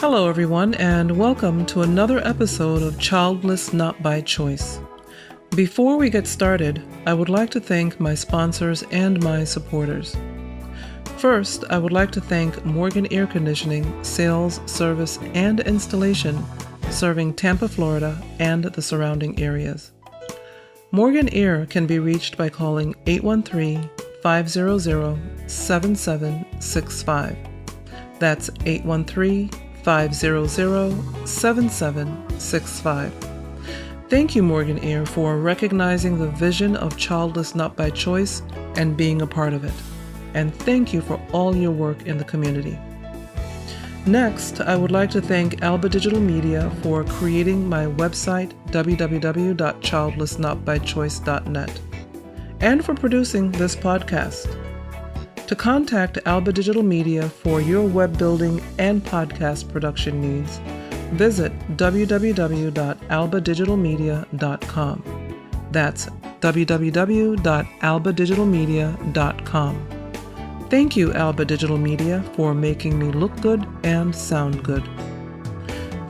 Hello, everyone, and welcome to another episode of Childless Not by Choice. Before we get started, I would like to thank my sponsors and my supporters. First, I would like to thank Morgan Air Conditioning, Sales, Service, and Installation, serving Tampa, Florida, and the surrounding areas. Morgan Air can be reached by calling 813-500-7765. That's 813-500-7765. Thank you, Morgan Air, for recognizing the vision of Childless Not by Choice and being a part of it. And thank you for all your work in the community. Next, I would like to thank Alba Digital Media for creating my website, www.childlessnotbychoice.net, and for producing this podcast. To contact Alba Digital Media for your web building and podcast production needs, visit www.albadigitalmedia.com. That's www.albadigitalmedia.com. Thank you, Alba Digital Media, for making me look good and sound good.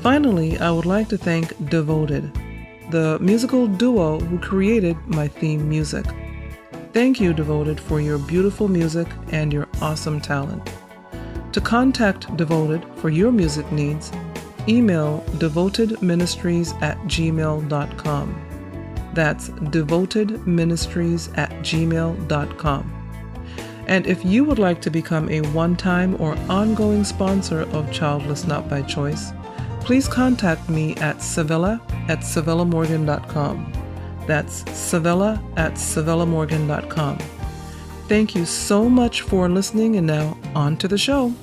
Finally, I would like to thank Devoted, the musical duo who created my theme music. Thank you, Devoted, for your beautiful music and your awesome talent. To contact Devoted for your music needs, email devotedministries@gmail.com. That's devotedministries@gmail.com. And if you would like to become a one-time or ongoing sponsor of Childless Not by Choice, please contact me at Civilla@civillamorgan.com. That's Civilla@civillamorgan.com. Thank you so much for listening, and now on to the show.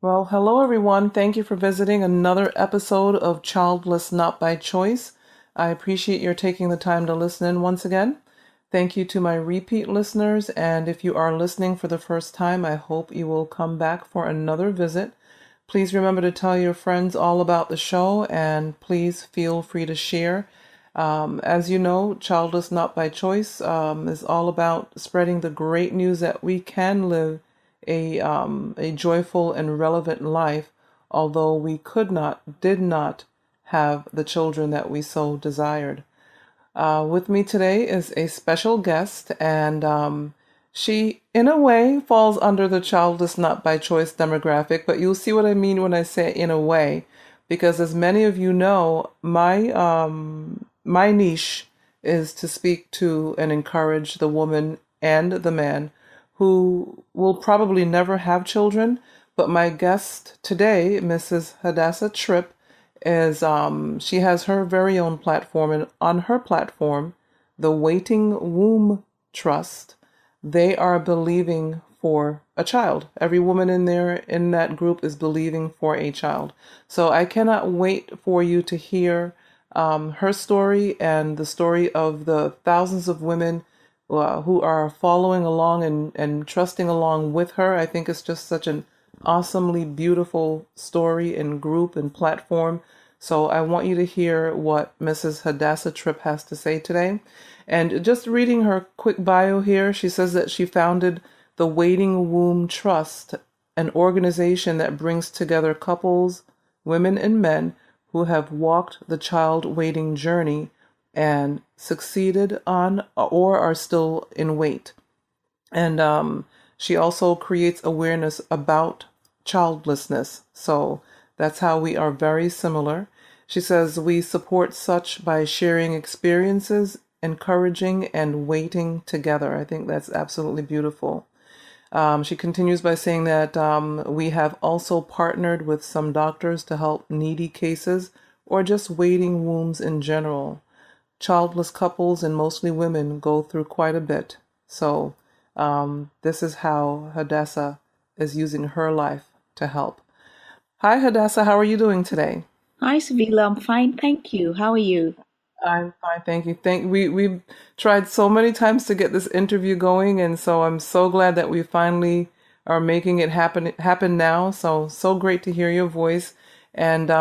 Well, hello everyone. Thank you for visiting another episode of Childless Not by Choice. I appreciate your taking the time to listen in once again. Thank you to my repeat listeners, and if you are listening for the first time, I hope you will come back for another visit. Please remember to tell your friends all about the show, and please feel free to share. As you know, Childless Not by Choice is all about spreading the great news that we can live a joyful and relevant life, although we did not have the children that we so desired. With me today is a special guest, and she, in a way, falls under the Childless Not by Choice demographic, but you'll see what I mean when I say in a way, because as many of you know, my niche is to speak to and encourage the woman and the man who will probably never have children, but my guest today, Mrs. Hadassa Tripp, is she has her very own platform, and on her platform, the Waiting Womb Trust, they are believing for a child. Every woman in that group is believing for a child. So I cannot wait for you to hear her story and the story of the thousands of women who are following along and trusting along with her. I think it's just such an awesomely beautiful story and group and platform. So I want you to hear what Mrs. Hadassa Tripp has to say today. And just reading her quick bio here, she says that she founded the Waiting Womb Trust, an organization that brings together couples, women and men who have walked the child waiting journey and succeeded on or are still in wait. And she also creates awareness about childlessness. So that's how we are very similar. She says we support such by sharing experiences, encouraging, and waiting together. I think that's absolutely beautiful. She continues by saying that we have also partnered with some doctors to help needy cases or just waiting wombs in general. Childless couples, and mostly women, go through quite a bit. So this is how Hadassa is using her life to help. Hi, Hadassa. How are you doing today? Hi, Civilla. I'm fine, thank you. How are you? I'm fine, thank you. We've tried so many times to get this interview going, and so I'm so glad that we finally are making it happen now. So great to hear your voice. And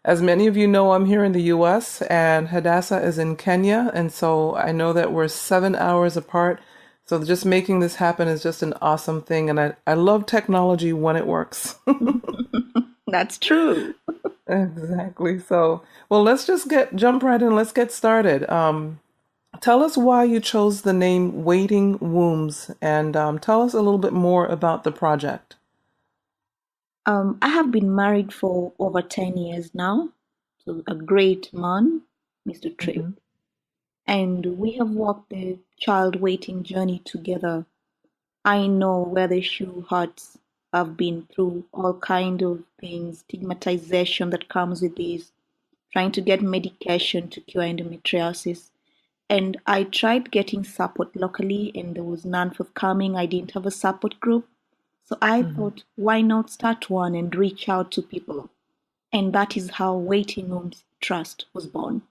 as many of you know, I'm here in the U.S. and Hadassa is in Kenya, and so I know that we're 7 hours apart. So just making this happen is just an awesome thing. And I love technology when it works. That's true. Exactly. So, well, let's just jump right in. Let's get started. Tell us why you chose the name Waiting Wombs, and tell us a little bit more about the project. I have been married for over 10 years now to a great man, Mr. Tripp, Hmm. and we have walked the child waiting journey together. I know where the shoe hurts. I've been through all kind of things, stigmatization that comes with this, trying to get medication to cure endometriosis. And I tried getting support locally, and there was none forthcoming. I didn't have a support group. So I Hmm. thought, why not start one and reach out to people? And that is how Waiting Rooms Trust was born.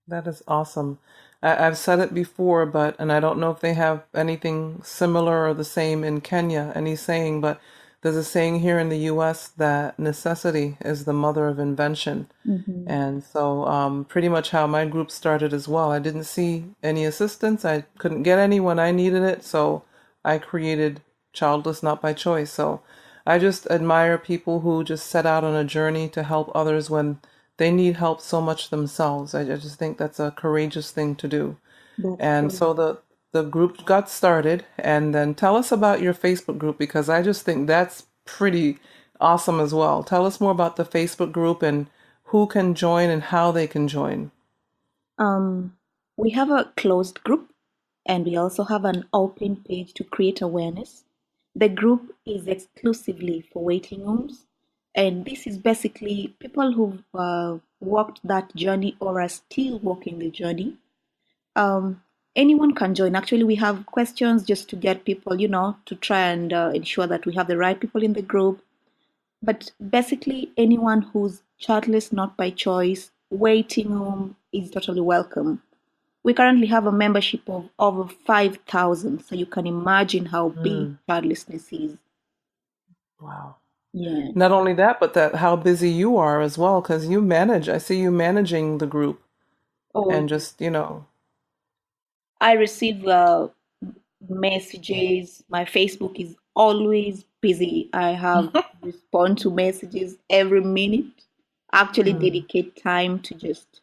That is awesome. I've said it before, and I don't know if they have anything similar or the same in Kenya, any saying, but there's a saying here in the US that necessity is the mother of invention. Mhm. And so, pretty much how my group started as well. I didn't see any assistance. I couldn't get any when I needed it. So I created Childless Not by Choice. So I just admire people who just set out on a journey to help others when they need help so much themselves. I just think that's a courageous thing to do. That's And true. so the group got started. And then tell us about your Facebook group because I just think that's pretty awesome as well. Tell us more about the Facebook group and who can join and how they can join. Um, we have a closed group and we also have an open page to create awareness. The group is exclusively for waiting rooms, and this is basically people who've walked that journey or are still walking the journey. Um, Anyone can join. Actually, we have questions just to get people, to try and ensure that we have the right people in the group. But basically, anyone who's childless not by choice, waiting room is totally welcome. We currently have a membership of over 5,000, so you can imagine how big Mm, childlessness is. wow. Yeah. Not only that, but that how busy you are as well, because you manage. I see you managing the group Oh, and just. I receive messages. My Facebook is always busy. I have respond to messages every minute. Actually Mm, dedicate time to just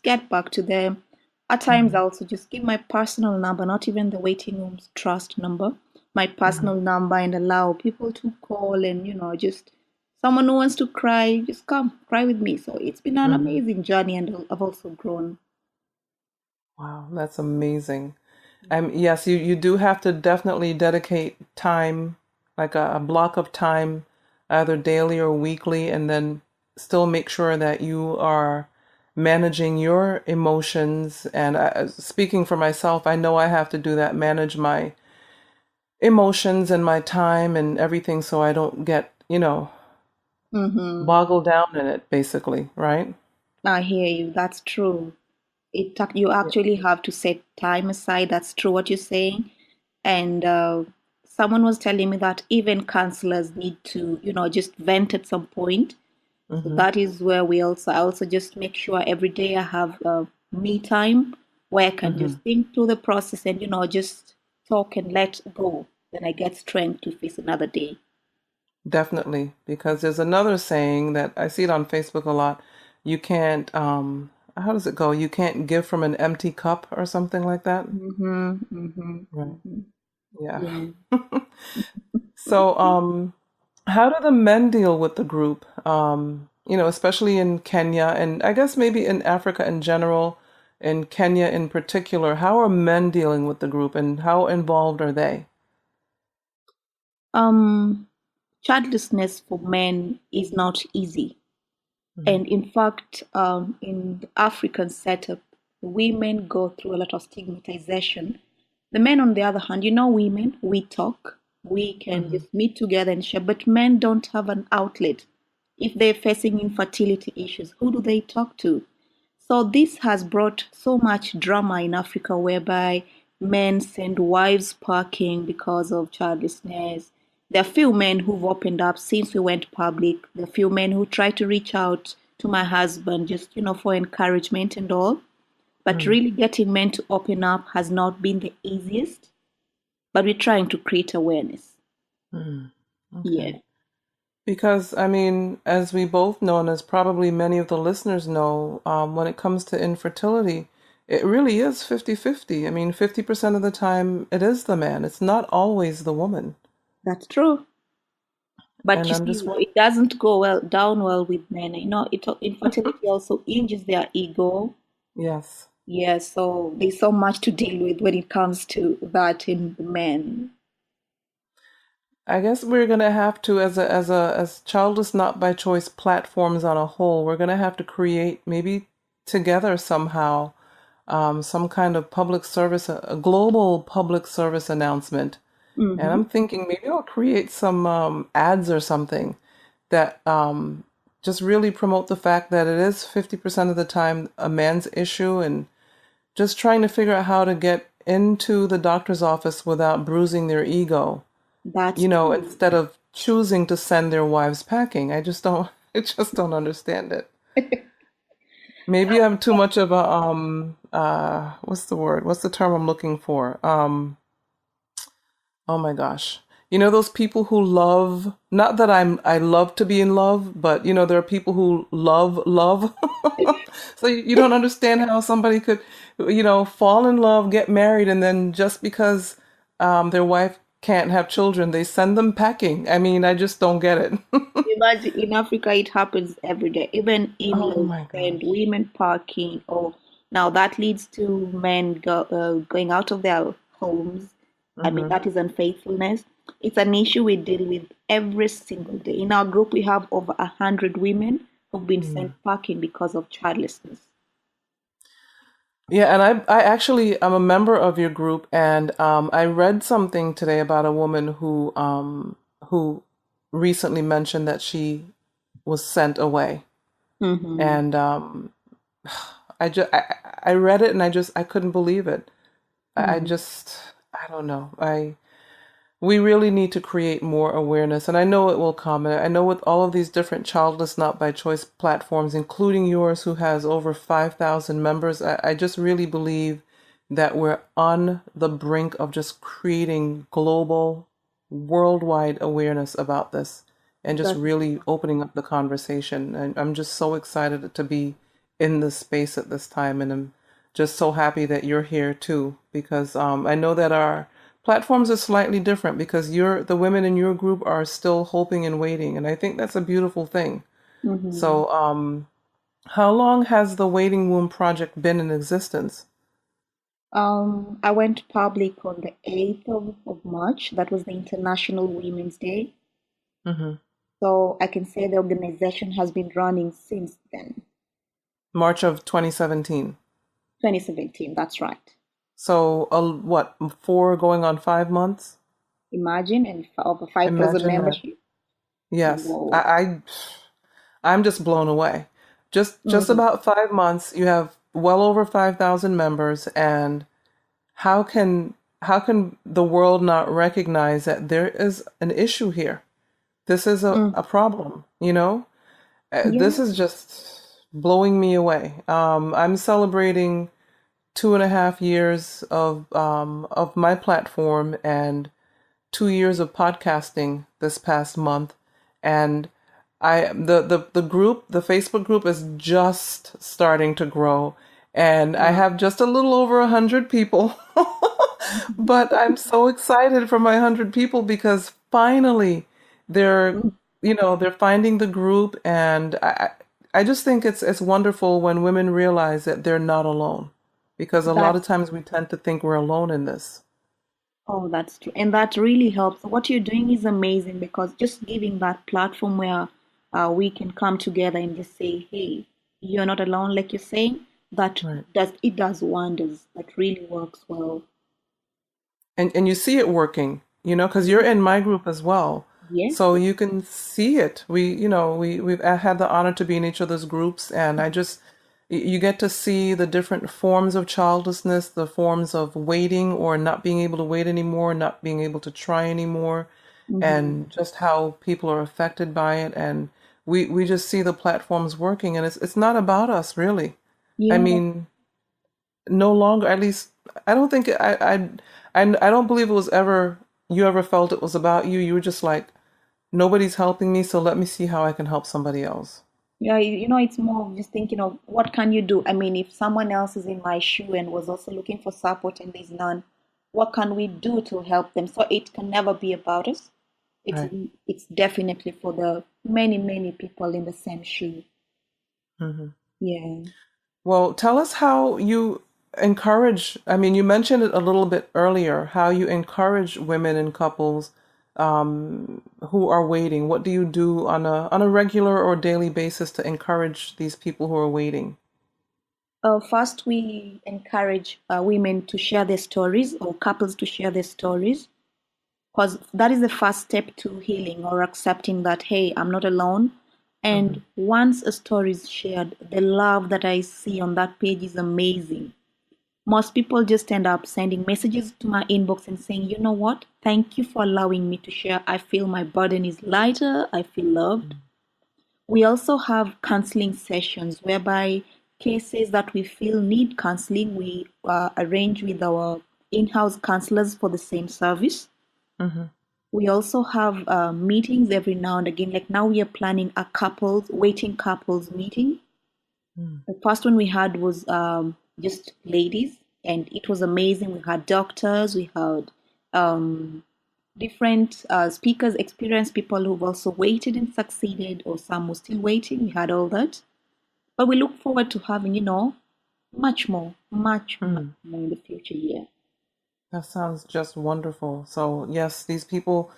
get back to them. At times I mhm, also just give my personal number, not even the waiting room's trust number, my mhm, personal number and allow people to call and just someone who wants to cry, just come cry with me. So it's been an mhm. amazing journey and I've also grown. Wow, that's amazing. Yes, you do have to definitely dedicate time, like a block of time, either daily or weekly, and then still make sure that you are managing your emotions. And speaking for myself, I know I have to do that, manage my emotions and my time and everything so I don't get Mm-hmm. boggled down in it, basically, right? I hear you. That's true. You Yeah. actually have to set time aside. That's true what you're saying. And someone was telling me that even counselors need to, just vent at some point. So Hmm. that is where I also just make sure every day I have me time where I can just Hmm. think through the process and, just talk and let go. Then I get strength to face another day. Definitely, because there's another saying that I see it on Facebook a lot. You can't, how does it go? You can't give from an empty cup or something like that. Mm-hmm, mm-hmm, Right. mm-hmm. Yeah. Yeah. So, how do the men deal with the group? Especially in Kenya and I guess maybe in Africa in general, in Kenya in particular, how are men dealing with the group and how involved are they? Um, Childlessness for men is not easy. Mhm. And in fact, in the African setup, women go through a lot of stigmatization. The men, on the other hand, women, we talk, we can Mhm. just meet together and share, but men don't have an outlet. If they're facing infertility issues, who do they talk to? So this has brought so much drama in Africa whereby men send wives packing because of childlessness. There are few men who've opened up since we went public. There are few men who try to reach out to my husband just, for encouragement and all. But Mm, really getting men to open up has not been the easiest, but we're trying to create awareness. mm. Okay. Yeah, Because, I mean, as we both know, and as probably many of the listeners know, when it comes to infertility, it really is 50-50. I mean, 50% of the time it is the man. It's not always the woman. that's true. But And you I'm see, just, it doesn't go well down well with men. Infertility also injures their ego. yes. Yeah, so there's so much to deal with when it comes to that in the men. I guess we're gonna have to, as childless not by choice platforms on a whole, we're gonna have to create maybe together somehow some kind of public service, a global public service announcement. And Mm-hmm. I'm thinking maybe I'll create some ads or something that just really promote the fact that it is 50% of the time a man's issue, and just trying to figure out how to get into the doctor's office without bruising their ego, That's true. instead of choosing to send their wives packing. I just don't, I just don't understand it. Maybe I'm too much of a what's the word? What's the term I'm looking for? Oh my gosh. You know those people who love, not that I love to be in love, but there are people who love. So you don't understand how somebody could, fall in love, get married, and then just because their wife can't have children, they send them packing. I mean, I just don't get it. Imagine in Africa, it happens every day. Even Oh in-laws my and gosh. women parking, or now that leads to men going out of their homes. I mean, Hmm. that is unfaithfulness. It's an issue we deal with every single day. In our group, we have over 100 women who've been sent packing because of childlessness. Yeah, and I actually I'm a member of your group, and I read something today about a woman who recently mentioned that she was sent away, Mm-hmm. and I read it and I couldn't believe it. I Mm-hmm. just I don't know. We really need to create more awareness, and I know it will come. And I know with all of these different childless not by choice platforms, including yours, who has over 5,000 members, I just really believe that we're on the brink of just creating global, worldwide awareness about this and just That really opening up the conversation. And I'm just so excited to be in this space at this time, and I'm just so happy that you're here too, because I know that our platforms are slightly different because the women in your group are still hoping and waiting, and I think that's a beautiful thing. mm-hmm. So, how long has the Waiting Womb Project been in existence? I went public on the 8th of March. That was the International Women's Day. Hmm. So I can say the organization has been running since then, March of 2017. 2017. That's right. So, what, 4 going on 5 months? Imagine, and over 5,000 Imagine that. membership. Yes, Whoa. I'm just blown away. Just Mm, about 5 months, you have well over 5,000 members, and how can the world not recognize that there is an issue here? This is a mm. problem. This Yeah. is just blowing me away. I'm celebrating 2.5 years of my platform and 2 years of podcasting this past month, and the group, the Facebook group, is just starting to grow, and I Wow. have just a little over 100 people. Mhm. But I'm so excited for my 100 people because finally they're Mm. they're finding the group, and I just think it's wonderful when women realize that they're not alone, because a lot That, of times we tend to think we're alone in this. oh, that's true. And that really helps. What you're doing is amazing because just giving that platform where we can come together and just say, hey, you're not alone, like you're saying, that Right. does wonders. That really works well. And you see it working, because you're in my group as well. Yes. So you can see it. We've had the honor to be in each other's groups, and you get to see the different forms of childlessness, the forms of waiting or not being able to wait anymore, not being able to try anymore, Mm-hmm. and just how people are affected by it. And we just see the platforms working, and it's not about us really. I Yeah. mean, no longer, at least I don't think I don't believe it was ever you ever felt it was about you. You were just like, nobody's helping me, so let me see how I can help somebody else. Yeah, it's more of just thinking of what can you do? I mean, if someone else is in my shoe and was also looking for support and there's none, what can we do to help them? So it can never be about us. It's Right. it's definitely for the many, many people in the same shoe. Hmm. Yeah. Well, tell us how you encourage, I mean, you mentioned it a little bit earlier, how you encourage women and couples who are waiting. What do you do on a regular or daily basis to encourage these people who are waiting? First, we encourage women to share their stories or couples to share their stories because that is the first step to healing or accepting that, hey, I'm not alone. Hmm. And once a story is shared, the love that I see on that page is amazing. Most people just end up sending messages to my inbox and saying, you know what? Thank you for allowing me to share. I feel my burden is lighter. I feel loved. We also have counseling sessions whereby cases that we feel need counseling, we arrange with our in house counselors for the same service. Hmm. We also have meetings every now and again. Like now, we are planning a waiting couples meeting. The first one we had was just ladies, and it was amazing. We had doctors, we had um, different speakers, experienced people who've also waited and succeeded, or some were still waiting. We had all that. But we look forward to having, much more, much, much Hmm. more in the future year. That sounds just wonderful. So, yes, these people,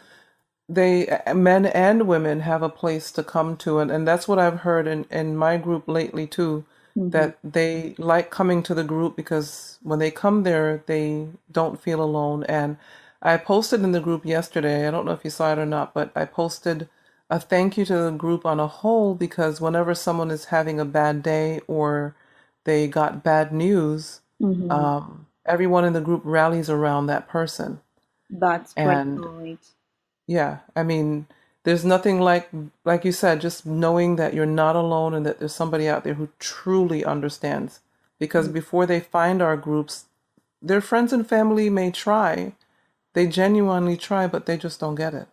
they, men and women, have a place to come to. And that's what I've heard in my group lately, too, Hmm. that they like coming to the group because when they come there, they don't feel alone. And I posted in the group yesterday, I don't know if you saw it or not, but I posted a thank you to the group on a whole because whenever someone is having a bad day or they got bad news, Hmm. everyone in the group rallies around that person. That's great And point. yeah, I mean, there's nothing like you said, just knowing that you're not alone and that there's somebody out there who truly understands. Because before they find our groups, their friends and family may try. They genuinely try, but they just don't get it.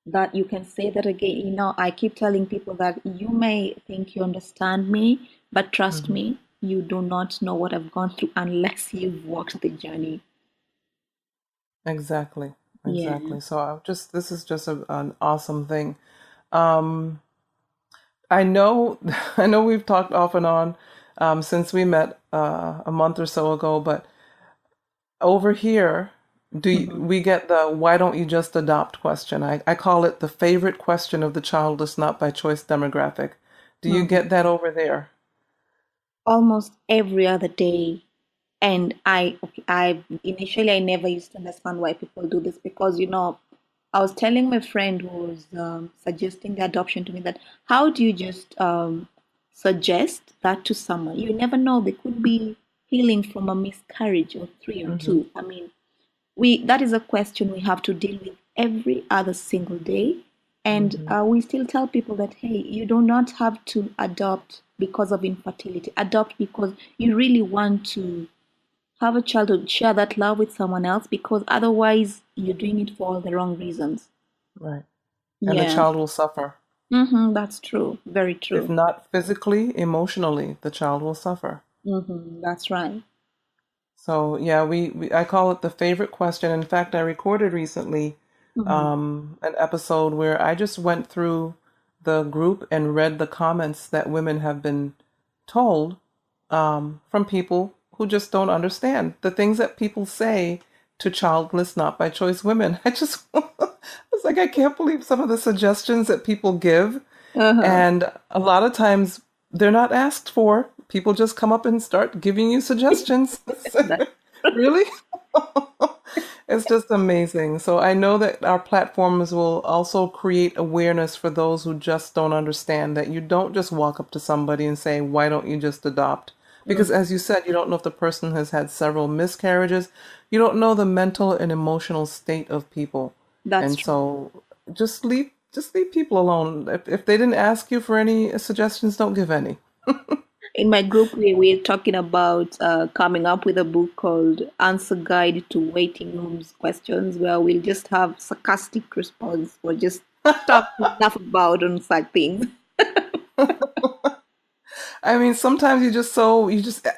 That you can say that again. I keep telling people that you may think you understand me, but trust Hmm. me, you do not know what I've gone through unless you've walked the journey. Exactly. Yeah. Exactly. So this is just an awesome thing. Um, I know, I know we've talked off and on since we met a month or so ago, but over here, Mhm. we get the why don't you just adopt question? I call it the favorite question of the childless not by choice demographic. Do you Mhm. get that over there? Almost every other day. And I initially I never used to understand why people do this because I was telling my friend who was suggesting the adoption to me that how do you just suggest that to someone? You never know, they could be healing from a miscarriage or three or Hmm. two. I mean, we that is a question we have to deal with every other single day, and Hmm. we still tell people that, hey, you do not have to adopt because of infertility. Adopt because you really want to have a child to share that love with someone else, because otherwise you're doing it for all the wrong reasons. Right. And the Yeah. child will suffer. That's true. Very If true. not physically, emotionally, the child will suffer. That's right. So yeah, we I call it the favorite question. In fact, I recorded recently Hmm. an episode where I just went through the group and read the comments that women have been told from people who just don't understand the things that people say to childless, not by choice women. I just I was like, I can't believe some of the suggestions that people give, Uh-huh. and a lot of times they're not asked for. People just come up and start giving you suggestions. That, Really? It's just amazing. So I know that our platforms will also create awareness for those who just don't understand that you don't just walk up to somebody and say, why don't you just adopt? Because mm, as you said, you don't know if the person has had several miscarriages. You don't know the mental and emotional state of people. that's And true. so just leave people alone. If they didn't ask you for any suggestions, don't give any. In my group, we're talking about coming up with a book called Answer Guide to Waiting Rooms Questions, where we'll just have sarcastic response or just talk enough about on such things. I mean, sometimes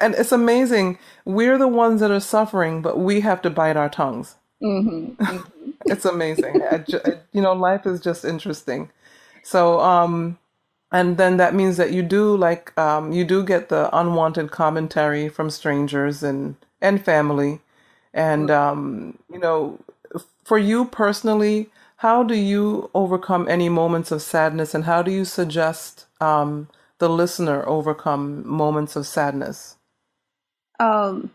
and it's amazing. We're the ones that are suffering, but we have to bite our tongues. It's amazing. Life is just interesting. So, and then that means that you do get the unwanted commentary from strangers and family. And, for you personally, how do you overcome any moments of sadness, and how do you suggest the listener overcome moments of sadness? Um,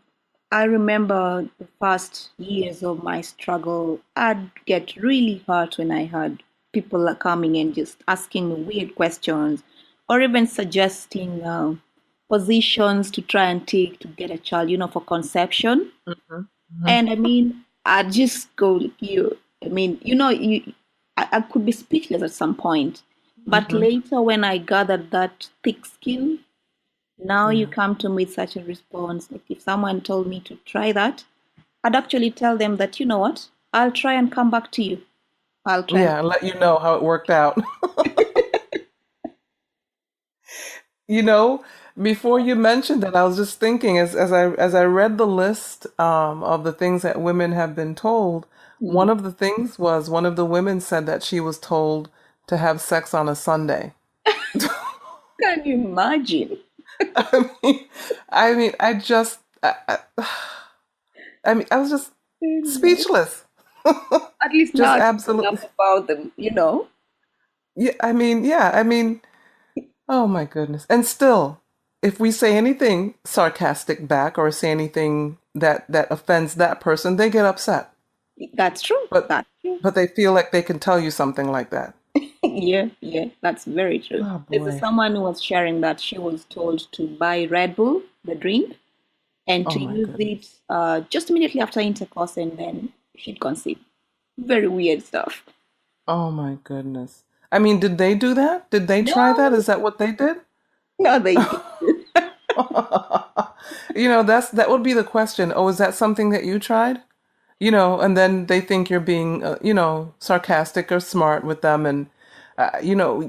I remember the first years of my struggle, I'd get really hurt when I had people are coming and just asking me weird questions or even suggesting positions to try and take to get a child, for conception. Mhm. And I mean, I just go, you, I mean, I could be speechless at some point. But Mhm. later, when I gathered that thick skin, now you Yeah. come to me with such a response. Like if someone told me to try that, I'd actually tell them that, you know what, I'll try and come back to you. I'll try and Yeah, let you know how it worked out. You know, before you mentioned that, I was just thinking as I read the list of the things that women have been told, one Mhm. of the things was one of the women said that she was told to have sex on a Sunday. Can you imagine? I mean, I was just No. speechless. At least now Just I can absolutely. laugh about them. Yeah, oh my goodness. And still, if we say anything sarcastic back or say anything that offends that person, they get upset. That's true. But That's true. but they feel like they can tell you something like that. Yeah, yeah, that's very true. Oh There's boy. someone who was sharing that she was told to buy Red Bull, the drink, and Oh to my use it goodness. just immediately after intercourse, and then she'd conceive. Very weird stuff. Oh my goodness. I mean, did they do that? Did they try that? No, Is that what they did? no, they did. That would be the question. Oh, is that something that you tried? And then they think you're being, sarcastic or smart with them. And,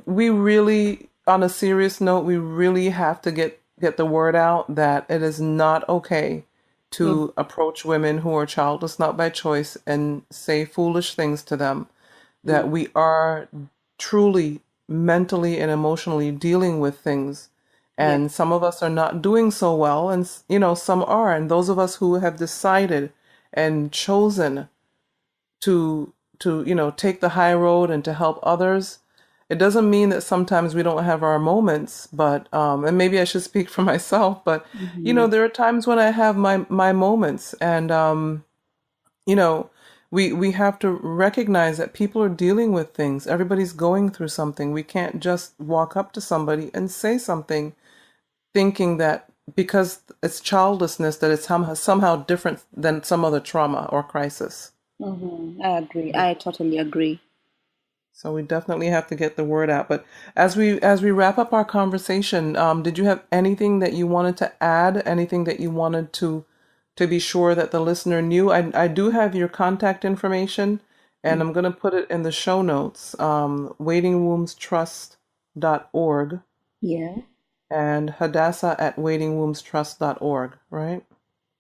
we really, on a serious note, we really have to get the word out that it is not okay Mm, to approach women who are childless, not by choice, and say foolish things to them. yeah, That we are truly mentally and emotionally dealing with things. yeah, And some of us are not doing so well, and, some are. And those of us who have decided and chosen to take the high road and to help others, it doesn't mean that sometimes we don't have our moments, but and maybe I should speak for myself, but mhm, there are times when I have my moments, and you know we have to recognize that people are dealing with things. Everybody's going through something. We can't just walk up to somebody and say something thinking that because it's childlessness that it's somehow different than some other trauma or crisis. I agree. I totally agree. So we definitely have to get the word out. But as we wrap up our conversation, did you have anything that you wanted to add? Anything that you wanted to be sure that the listener knew? I do have your contact information, and Mm, I'm going to put it in the show notes. Waitingwombstrust.org yeah. and Hadassa at waitingwombstrust.org, right?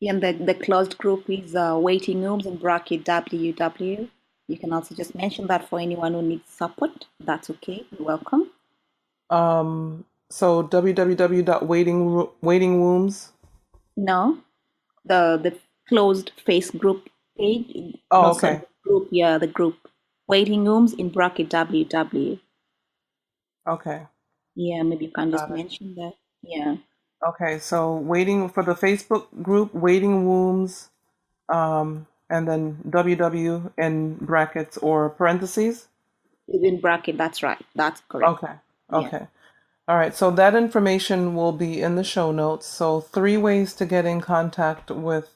And the closed group is waiting rooms in bracket WW. You can also just mention that for anyone who needs support. That's okay. You're welcome. So www.waitingwombs. No, the closed face group page. Oh, No, sorry, okay. the group. Yeah, the group waiting rooms in bracket WW. Okay. Yeah, maybe you can just Got it. mention that. Yeah, Okay, so waiting for the Facebook group, waiting wombs, and then WW in brackets or parentheses. within bracket. That's right. That's correct. Okay, Yeah. okay. All right, so that information will be in the show notes. So three ways to get in contact with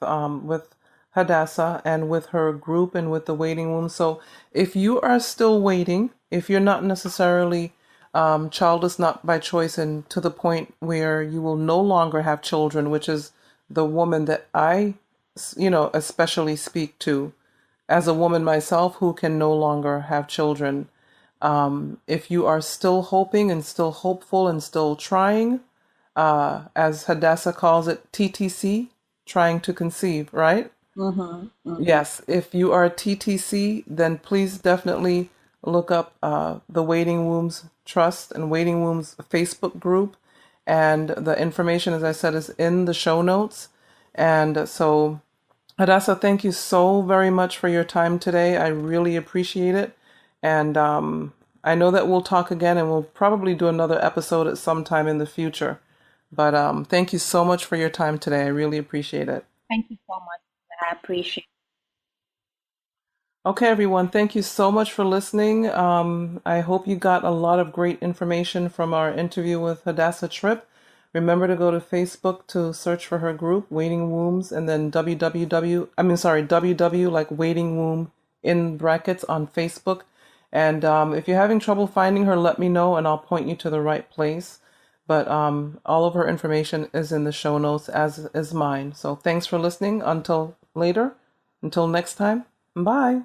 Hadassa and with her group and with the waiting room. So if you are still waiting, if you're not necessarily childless not by choice, and to the point where you will no longer have children, which is the woman that I, especially speak to as a woman myself who can no longer have children. If you are still hoping and still hopeful and still trying, as Hadassa calls it, TTC, trying to conceive, right? Mm-hmm. Mm-hmm. Yes, if you are a TTC, then please definitely look up the Waiting Wombs Trust and Waiting Wombs Facebook group. And the information, as I said, is in the show notes. And so, Hadassah, thank you so very much for your time today. I really appreciate it. And I know that we'll talk again, and we'll probably do another episode at some time in the future. But thank you so much for your time today. I really appreciate it. Thank you so much. I appreciate Okay, everyone, thank you so much for listening. I hope you got a lot of great information from our interview with Hadassa Tripp. Remember to go to Facebook to search for her group, Waiting Wombs, and then WW like Waiting Womb in brackets on Facebook. And if you're having trouble finding her, let me know and I'll point you to the right place. But all of her information is in the show notes, as is mine. So thanks for listening. Until later, until next time, bye.